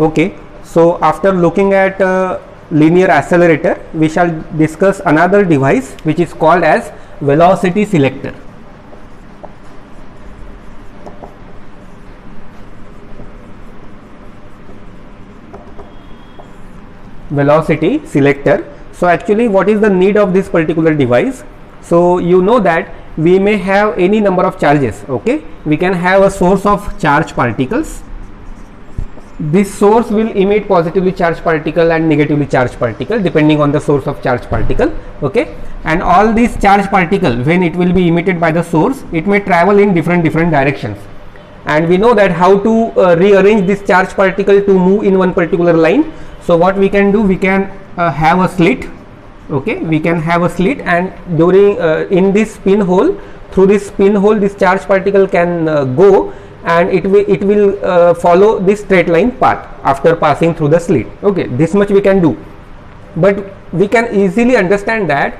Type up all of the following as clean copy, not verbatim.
Okay, so after looking at linear accelerator, we shall discuss another device which is called as velocity selector. Velocity selector. So actually, what is the need of this particular device? So you know that we may have any number of charges. Okay, we can have a source of charge particles. This source will emit positively charged particle and negatively charged particle depending on the source of charged particle. Okay, and all these charged particle, when it will be emitted by the source, it may travel in different directions, and we know that how to rearrange this charged particle to move in one particular line. So what we can do, we can have a slit. Okay, we can have a slit, and during in this pinhole, through this pinhole, this charged particle can go, and it will follow this straight line path after passing through the slit. Okay, this much we can do, but we can easily understand that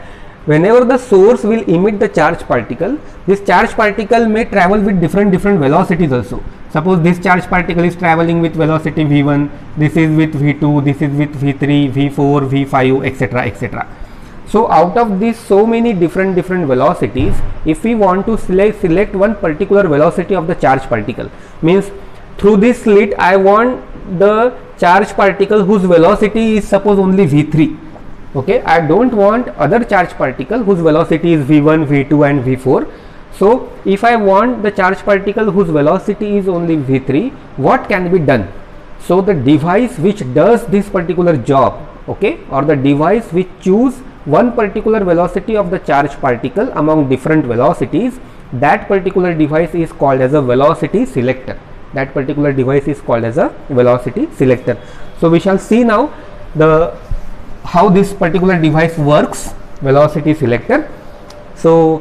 whenever the source will emit the charged particle, this charged particle may travel with different velocities also. Suppose this charged particle is traveling with velocity v1, this is with v2, this is with v3, v4, v5, etc., etc. So out of these so many different velocities, if we want to select one particular velocity of the charged particle, means through this slit I want the charged particle whose velocity is suppose only v3. Okay, I don't want other charged particle whose velocity is v1, v2 and v4. So if I want the charged particle whose velocity is only v3, what can be done? So the device which does this particular job, okay, or the device which choose one particular velocity of the charged particle among different velocities, that particular device is called as a velocity selector. That particular device is called as a velocity selector. So we shall see now how this particular device works, velocity selector. So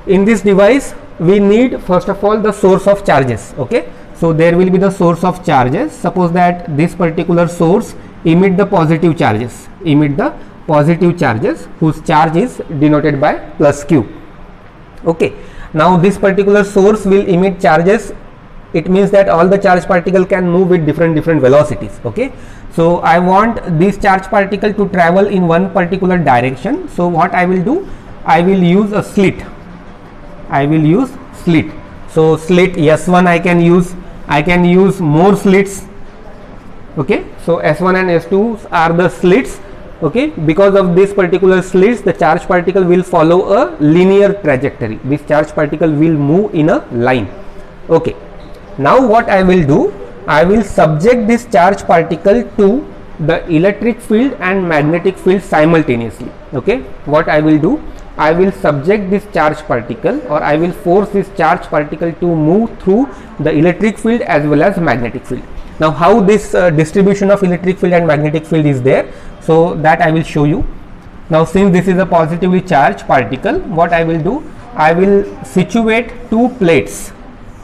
in this device we need first of all the source of charges. Okay, so there will be the source of charges. Suppose that this particular source emit the positive charges, whose charge is denoted by plus q. Okay, now this particular source will emit charges. It means that all the charged particle can move with different velocities. Okay, so I want this charged particle to travel in one particular direction. So what I will do, I will use a slit. So slit S1 I can use more slits. Okay, so S1 and S2 are the slits. Okay, because of this particular slits, the charged particle will follow a linear trajectory. This charged particle will move in a line. Okay, now what I will do, I will subject this charged particle to the electric field and magnetic field simultaneously. Okay, what I will do, I will subject this charged particle, or I will force this charged particle to move through the electric field as well as magnetic field. Now how this distribution of electric field and magnetic field is there, so that I will show you. Now since this is a positively charged particle, what I will do, I will situate two plates.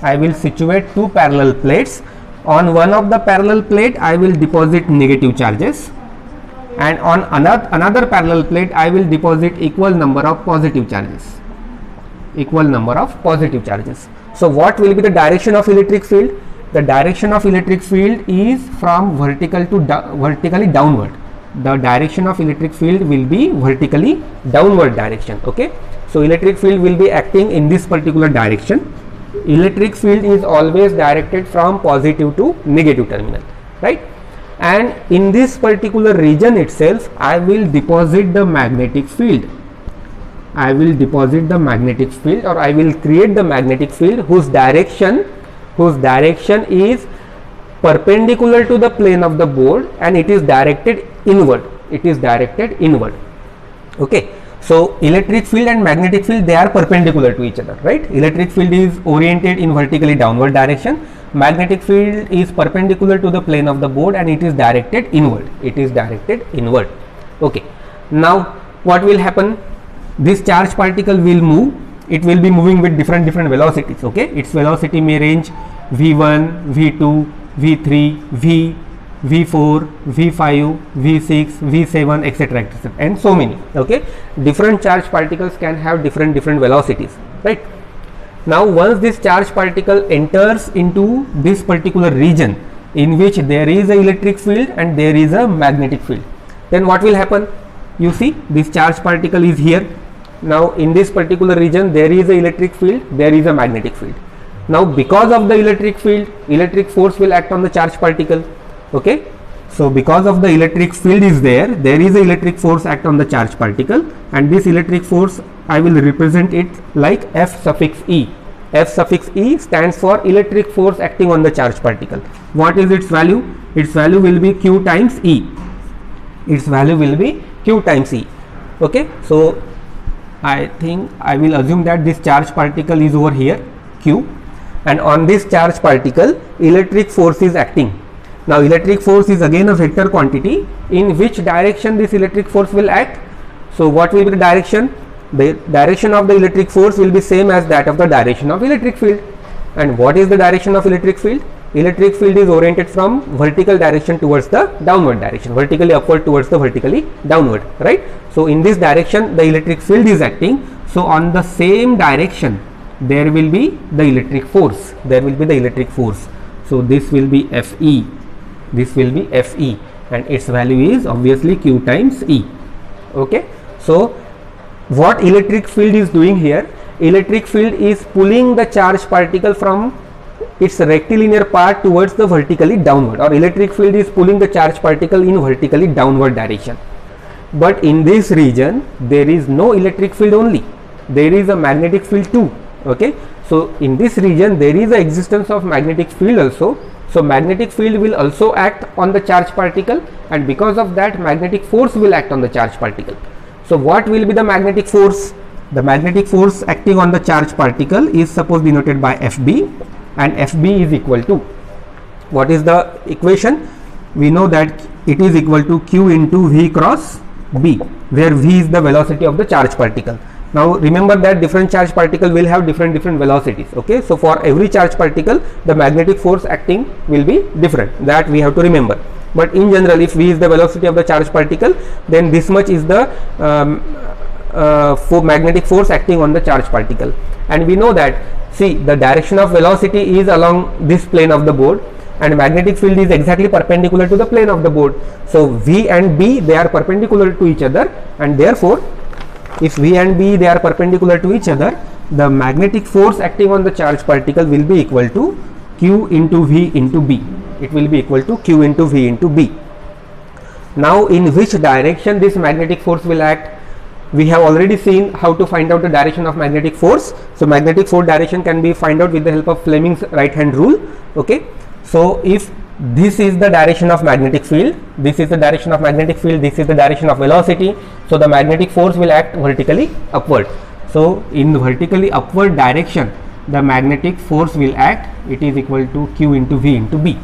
I will situate two parallel plates. On one of the parallel plate I will deposit negative charges, and on another parallel plate I will deposit equal number of positive charges. So what will be the direction of electric field? The direction of electric field is from vertically downward. The direction of electric field will be vertically downward direction. Okay, so electric field will be acting in this particular direction. Electric field is always directed from positive to negative terminal, right? And in this particular region itself I will deposit the magnetic field. Or I will create the magnetic field whose direction is perpendicular to the plane of the board, and it is directed inward. Okay, so electric field and magnetic field, they are perpendicular to each other, right? Electric field is oriented in vertically downward direction. Magnetic field is perpendicular to the plane of the board, and it is directed inward. Okay, now what will happen? This charged particle will move. It will be moving with different velocities. Okay, its velocity may range v1, v2, v3, v4, v5, v6, v7, etc., and so many. Okay, different charged particles can have different velocities, right? Now once this charged particle enters into this particular region, in which there is a electric field and there is a magnetic field, then what will happen? You see, this charged particle is here. Now in this particular region there is a electric field, there is a magnetic field. Now because of the electric field, electric force will act on the charged particle. Okay, so because of the electric field is there is a electric force act on the charged particle, and this electric force I will represent it like F suffix E. F suffix E stands for electric force acting on the charged particle. What is its value? Its value will be Q times E. Its value will be Q times E. Okay, so I think I will assume that this charged particle is over here, Q, and on this charged particle electric force is acting. Now electric force is again a vector quantity. In which direction this electric force will act? So what will be the direction? The direction of the electric force will be same as that of the direction of electric field. And what is the direction of electric field? Electric field is oriented from vertical direction towards the downward direction, vertically upward towards the vertically downward, right? So in this direction the electric field is acting. So on the same direction there will be the electric force. There will be the electric force. So this will be Fe. This will be Fe, and its value is obviously Q times E. Okay, so what electric field is doing here? Electric field is pulling the charged particle from its rectilinear part towards the vertically downward, or electric field is pulling the charged particle in vertically downward direction. But in this region there is no electric field only, there is a magnetic field too. Okay, so in this region there is a existence of magnetic field also. So magnetic field will also act on the charged particle, and because of that magnetic force will act on the charged particle. So what will be the magnetic force? The magnetic force acting on the charged particle is suppose denoted by Fb, and Fb is equal to, what is the equation? We know that it is equal to Q into V cross B, where V is the velocity of the charged particle. Now remember that different charged particle will have different velocities. Okay, so for every charged particle the magnetic force acting will be different, that we have to remember. But in general, if V is the velocity of the charged particle, then this much is the magnetic force acting on the charged particle. And we know that, see, the direction of velocity is along this plane of the board, and magnetic field is exactly perpendicular to the plane of the board. So V and B, they are perpendicular to each other, and therefore if V and B they are perpendicular to each other, the magnetic force acting on the charged particle will be equal to Q into V into B. It will be equal to Q into V into B. Now in which direction this magnetic force will act? We have already seen how to find out the direction of magnetic force. So magnetic force direction can be find out with the help of Fleming's right hand rule. Okay, so if this is the direction of magnetic field, this is the direction of magnetic field, this is the direction of velocity, so the magnetic force will act vertically upward. So in the vertically upward direction the magnetic force will act, it is equal to Q into V into B.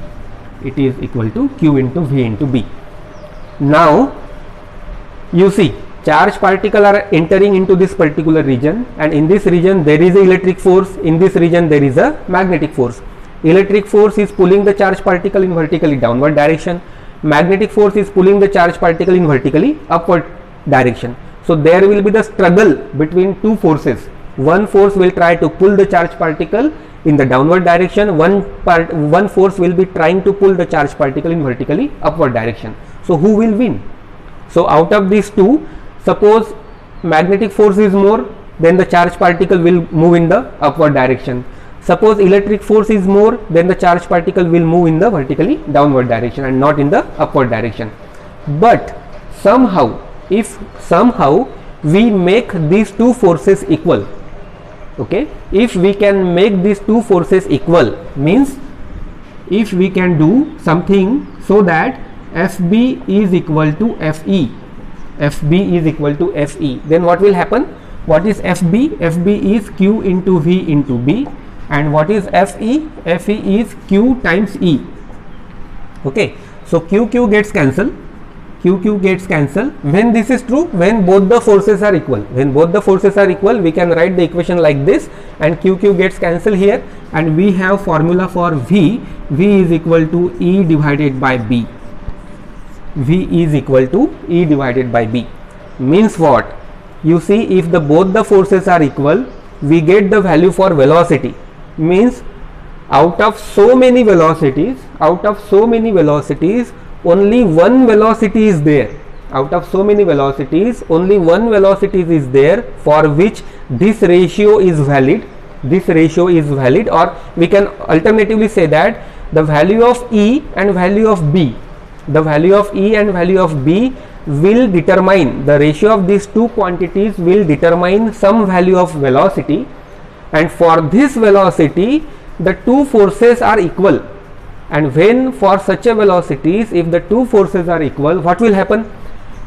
It is equal to Q into V into B. Now you see, charged particle are entering into this particular region, and in this region there is a electric force, in this region there is a magnetic force. Electric force is pulling the charged particle in vertically downward direction, magnetic force is pulling the charged particle in vertically upward direction. So there will be the struggle between two forces. One force will try to pull the charged particle in the downward direction, one force will be trying to pull the charged particle in vertically upward direction. So who will win? So out of these two, suppose magnetic force is more, then the charged particle will move in the upward direction. Suppose electric force is more, then the charged particle will move in the vertically downward direction and not in the upward direction. But somehow, if somehow we make these two forces equal, okay, if we can make these two forces equal, means if we can do something so that Fb is equal to Fe, Fb is equal to Fe, then what will happen? What is Fb? Fb is Q into V into B. And what is Fe? Fe is Q times E. Okay, so Q gets cancelled, Q gets cancelled. When this is true, when both the forces are equal, when both the forces are equal, we can write the equation like this, and Q gets cancelled here, and we have formula for V. V is equal to E divided by B. V is equal to E divided by B. Means what? You see, if both the forces are equal, we get the value for velocity. Means out of so many velocities, only one velocity is there. Out of so many velocities, only one velocity is there for which this ratio is valid. Or we can alternatively say that the value of E and value of B, will determine, the ratio of these two quantities will determine some value of velocity, and for this velocity the two forces are equal. And when for such a velocities, if the two forces are equal, what will happen?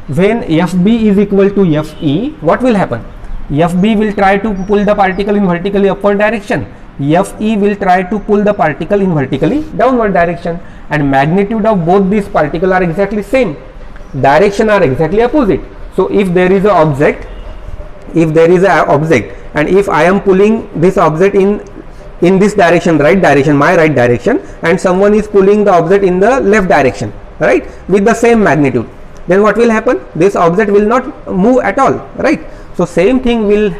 When Fb is equal to Fe, what will happen? Fb will try to pull the particle in vertically upward direction, Fe will try to pull the particle in vertically downward direction, and magnitude of both these particles are exactly same, direction are exactly opposite. So if there is a object, and if I am pulling this object in this direction, right direction, my right direction, and someone is pulling the object in the left direction, right, with the same magnitude, then what will happen? This object will not move at all, right? So same thing will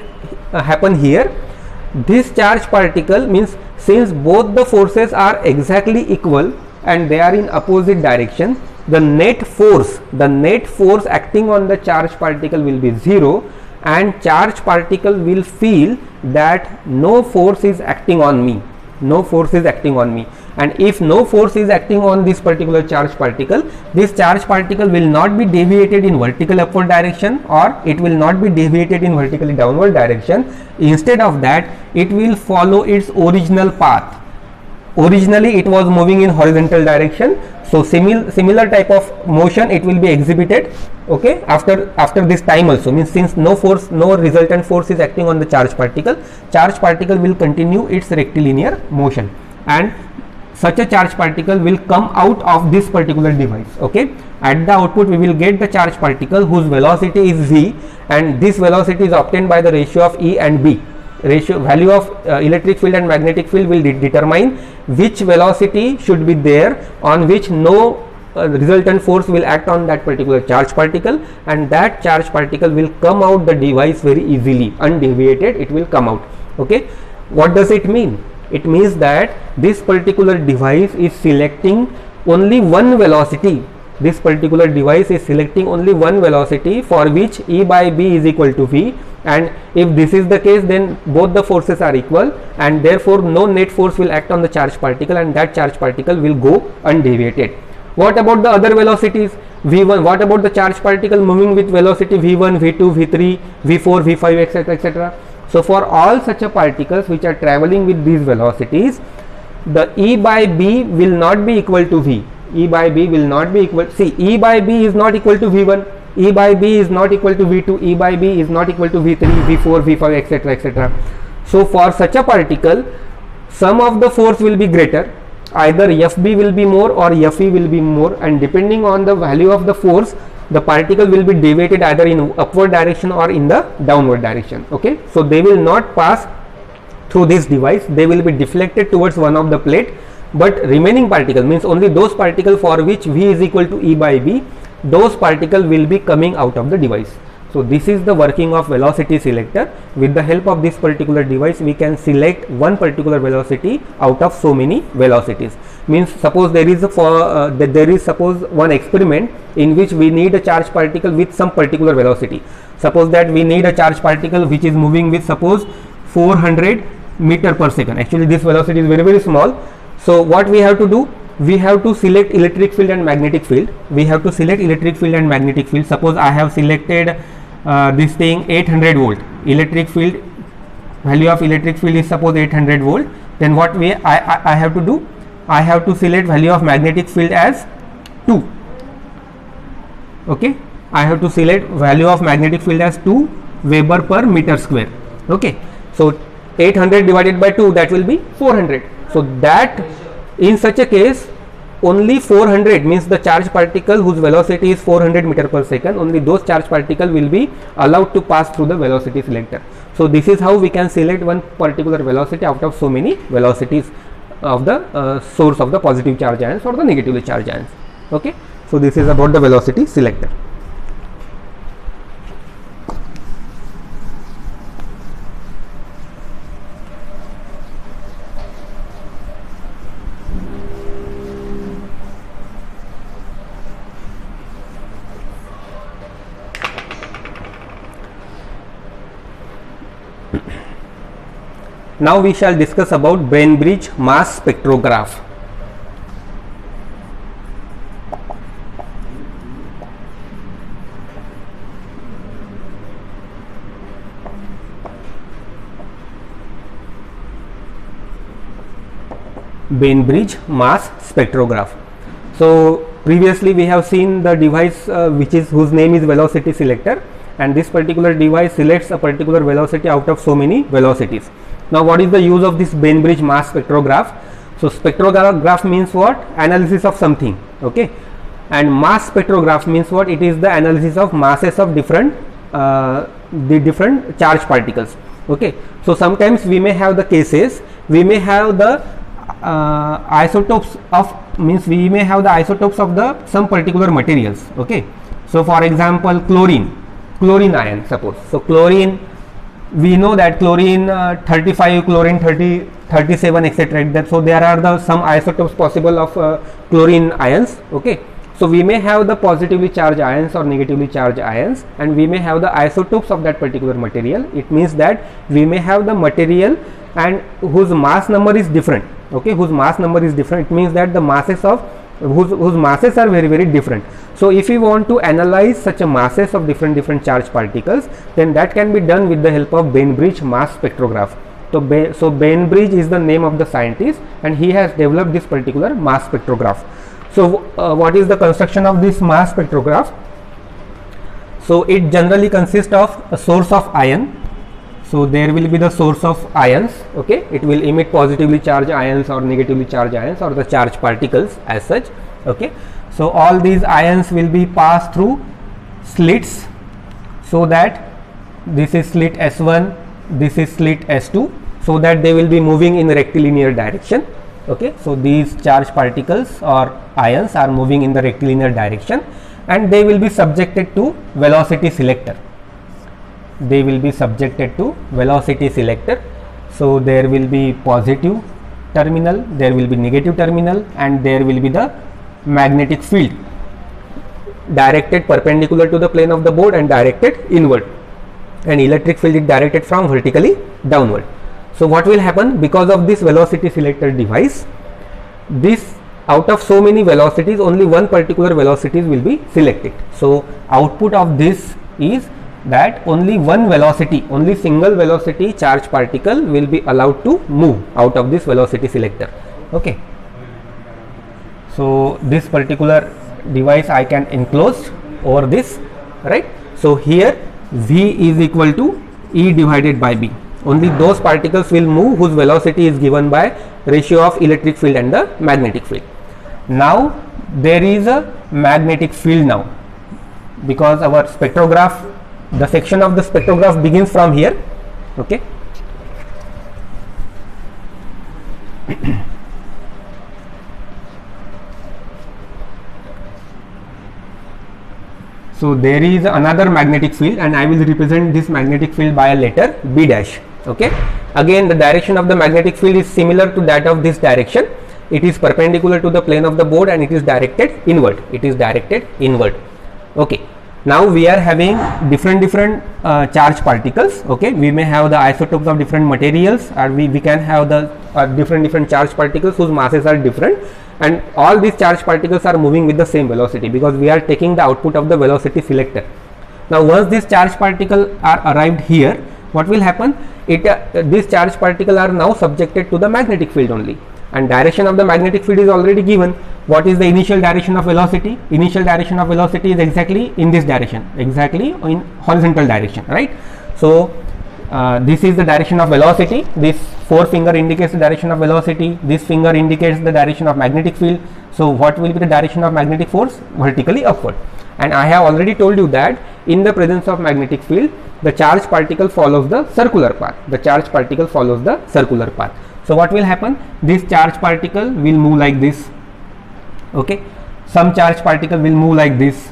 happen here. This charge particle, means since both the forces are exactly equal and they are in opposite direction, the net force acting on the charge particle will be 0, and charge particle will feel that no force is acting on me, and if no force is acting on this particular charge particle, this charge particle will not be deviated in vertical upward direction, or it will not be deviated in vertically downward direction. Instead of that, it will follow its original path. Originally it was moving in horizontal direction, so similar type of motion it will be exhibited, okay, after this time also. Means since no resultant force is acting on the charge particle will continue its rectilinear motion, and such a charge particle will come out of this particular device, okay. At the output we will get the charge particle whose velocity is v, and this velocity is obtained by the ratio of E and B. Value of electric field and magnetic field will determine which velocity should be there on which no resultant force will act on that particular charge particle, and that charge particle will come out the device very easily, undeviated it will come out, okay. What does it mean? It means that this particular device is selecting only one velocity. This particular device is selecting only one velocity for which E by B is equal to V, and if this is the case, then both the forces are equal, and therefore no net force will act on the charge particle, and that charge particle will go undeviated. What about the other velocities? V1, what about the charge particle moving with velocity V1, V2, V3, V4, V5, etc., etc. So for all such a particles which are traveling with these velocities, the E by B will not be equal to V. E by B will not be equal. See, E by B is not equal to V1. E by B is not equal to V2. E by B is not equal to V3, V4, V5, etc., etc. So for such a particle, sum of the force will be greater. Either Fb will be more or Fe will be more, and depending on the value of the force, the particle will be deviated either in upward direction or in the downward direction, okay. So they will not pass through this device, they will be deflected towards one of the plate, but remaining particle, means only those particles for which V is equal to E by B, those particles will be coming out of the device. So this is the working of velocity selector. With the help of this particular device, we can select one particular velocity out of so many velocities. Means suppose there is suppose one experiment in which we need a charge particle with some particular velocity. Suppose that we need a charge particle which is moving with suppose 400 meter per second. Actually this velocity is very small. So what we have to do? We have to select electric field and magnetic field. Suppose I have selected this thing 800 volt. Electric field, value of electric field is suppose 800 volt. Then what I have to do? I have to select value of magnetic field as 2. Okay, I have to select value of magnetic field as 2 Weber per meter square. Okay, so 800 divided by 2, that will be 400. So that in such a case, only 400, means the charge particle whose velocity is 400 meter per second, only those charge particle will be allowed to pass through the velocity selector. So this is how we can select one particular velocity out of so many velocities of the source of the positive charge ions or the negatively charged ions. Okay, so this is about the velocity selector. Now we shall discuss about Bainbridge mass spectrograph. Bainbridge mass spectrograph. So previously we have seen the device whose name is velocity selector, and this particular device selects a particular velocity out of so many velocities. Now what is the use of this Bainbridge mass spectrograph? So spectrograph means what? Analysis of something, okay, and mass spectrograph means what? It is the analysis of masses of different charged particles, okay. So sometimes we may have the cases, we may have the isotopes of, means we may have the isotopes of the some particular materials, okay. So for example, chlorine ion, suppose. So chlorine, we know that chlorine 35, chlorine 30, 37, etc. That, so there are the some isotopes possible of chlorine ions, okay. So we may have the positively charged ions or negatively charged ions, and we may have the isotopes of that particular material. It means that we may have the material and whose mass number is different, okay, whose mass number is different. It means that the masses of whose masses are very different. So if we want to analyze such a masses of different charged particles, then that can be done with the help of Bainbridge mass spectrograph. So Bainbridge is the name of the scientist, and he has developed this particular mass spectrograph. So what is the construction of this mass spectrograph? So it generally consists of a source of ion. So there will be the source of ions, okay. It will emit positively charged ions or negatively charged ions or the charged particles as such, okay. So all these ions will be passed through slits, so that this is slit S1, this is slit S2, so that they will be moving in rectilinear direction, okay. So these charged particles or ions are moving in the rectilinear direction, and they will be subjected to velocity selector. They will be subjected to velocity selector. So there will be positive terminal, there will be negative terminal, and there will be the magnetic field directed perpendicular to the plane of the board and directed inward, and electric field is directed from vertically downward. So what will happen? Because of this velocity selector device, this out of so many velocities, only one particular velocity will be selected. So output of this is that only one velocity, only single velocity charged particle will be allowed to move out of this velocity selector, okay. So this particular device I can enclose over this, right. So here V is equal to E divided by B. Only those particles will move whose velocity is given by ratio of electric field and the magnetic field. Now there is a magnetic field now, because our spectrograph, the section of the spectrograph begins from here, okay. So there is another magnetic field, and I will represent this magnetic field by a letter B dash, okay. Again, the direction of the magnetic field is similar to that of this direction. It is perpendicular to the plane of the board, and it is directed inward. It is directed inward, okay. Now we are having different charged particles, okay. We may have the isotopes of different materials, or we can have the different charged particles whose masses are different, and all these charged particles are moving with the same velocity, because we are taking the output of the velocity selector. Now once these charged particles are arrived here, what will happen? These charged particles are now subjected to the magnetic field only, and direction of the magnetic field is already given. What is the initial direction of velocity? Initial direction of velocity is exactly in this direction, exactly in horizontal direction, right. So this is the direction of velocity. This forefinger indicates the direction of velocity, this finger indicates the direction of magnetic field. So what will be the direction of magnetic force? Vertically upward. And I have already told you that in the presence of magnetic field, the charged particle follows the circular path. The charged particle follows the circular path. So what will happen? This charged particle will move like this, okay. Some charged particle will move like this,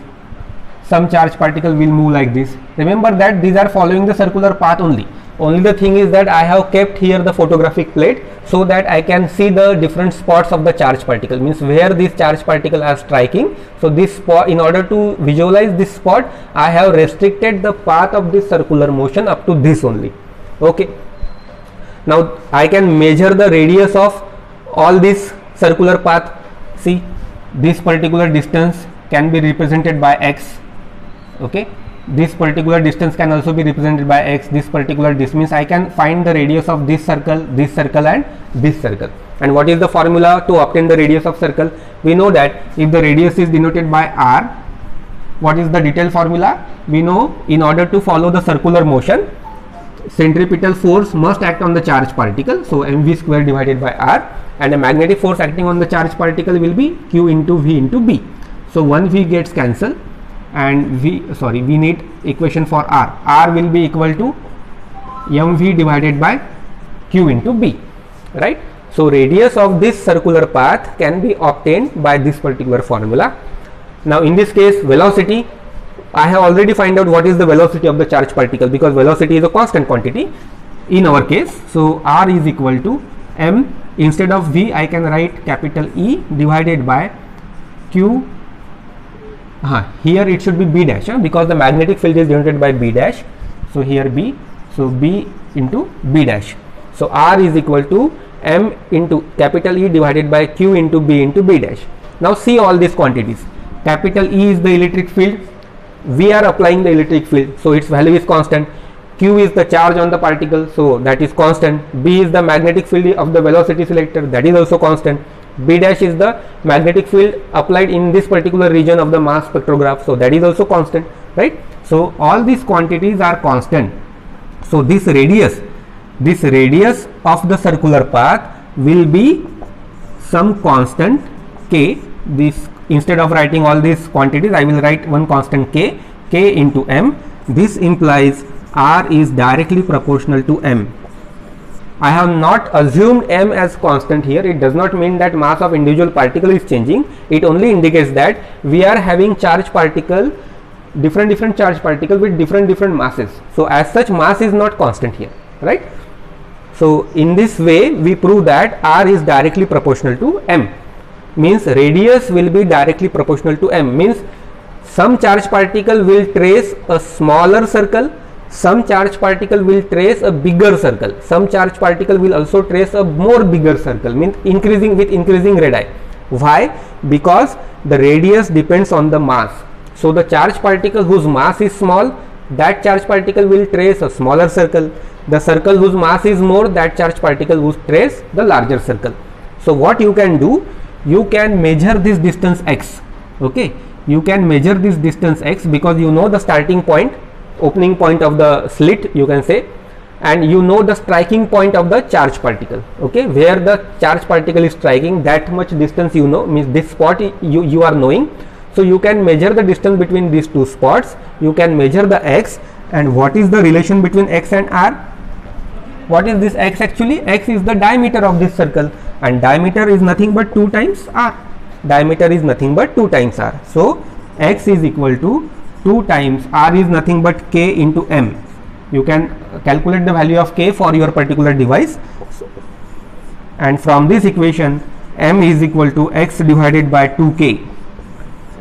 some charged particle will move like this. Remember that these are following the circular path only. Only the thing is that I have kept here the photographic plate, so that I can see the different spots of the charged particle, means where these charged particles are striking. So this spot, in order to visualize this spot, I have restricted the path of this circular motion up to this only, okay. Now I can measure the radius of all this circular path. See, this particular distance can be represented by x. Okay, this particular distance can also be represented by x. This particular distance means I can find the radius of this circle and this circle. And what is the formula to obtain the radius of circle? We know that if the radius is denoted by r, what is the detailed formula? We know in order to follow the circular motion, centripetal force must act on the charged particle, so mv square divided by r, and a magnetic force acting on the charged particle will be q into v into b. So one v gets cancelled, and we need equation for r. R will be equal to mv divided by q into b, right? So radius of this circular path can be obtained by this particular formula. Now in this case, velocity, I have already find out what is the velocity of the charged particle, because velocity is a constant quantity in our case. So r is equal to m, instead of v I can write capital E divided by q. Here it should be b dash, because the magnetic field is denoted by b dash. So here b, so b into b dash. So r is equal to m into capital E divided by q into b dash. Now see all these quantities. Capital E is the electric field. We are applying the electric field, so its value is constant. Q is the charge on the particle, so that is constant. B is the magnetic field of the velocity selector, that is also constant. B dash is the magnetic field applied in this particular region of the mass spectrograph, so that is also constant, right? So all these quantities are constant. So this radius of the circular path will be some constant k. This, instead of writing all these quantities, I will write one constant k into m. This implies r is directly proportional to m. I have not assumed m as constant here. It does not mean that mass of individual particle is changing. It only indicates that we are having charged particle, different charged particle with different masses. So as such, mass is not constant here, right? So in this way we prove that r is directly proportional to m. Means radius will be directly proportional to m, means some charged particle will trace a smaller circle, some charged particle will trace a bigger circle, some charged particle will also trace a more bigger circle, means increasing with increasing radii. Why? Because the radius depends on the mass. So the charged particle whose mass is small, that charged particle will trace a smaller circle. The circle whose mass is more, that charged particle will trace the larger circle. So what you can do, you can measure this distance x. Okay, you can measure this distance x because you know the starting point, opening point of the slit, you can say, and you know the striking point of the charged particle. Okay, where the charged particle is striking, that much distance you know, means this spot you are knowing. So you can measure the distance between these two spots, you can measure the x. And what is the relation between x and r? What is this x actually? X is the diameter of this circle, and diameter is nothing but 2 times r. Diameter is nothing but 2 times r. So x is equal to 2 times r is nothing but k into m. You can calculate the value of k for your particular device, and from this equation m is equal to x divided by 2k.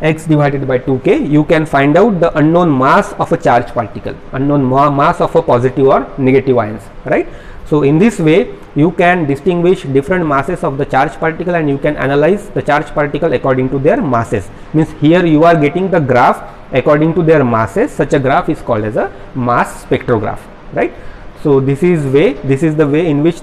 X divided by 2k, you can find out the unknown mass of a charged particle, unknown mass of a positive or negative ions, right? So in this way you can distinguish different masses of the charged particle, and you can analyze the charged particle according to their masses. Means here you are getting the graph according to their masses. Such a graph is called as a mass spectrograph, right? So this is the way in which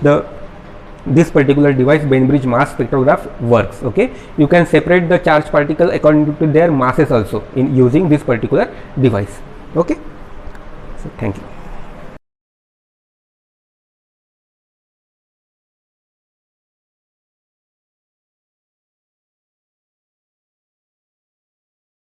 this particular device, Bainbridge mass spectrograph, works. Okay, you can separate the charged particle according to their masses also in using this particular device. Okay, so thank you.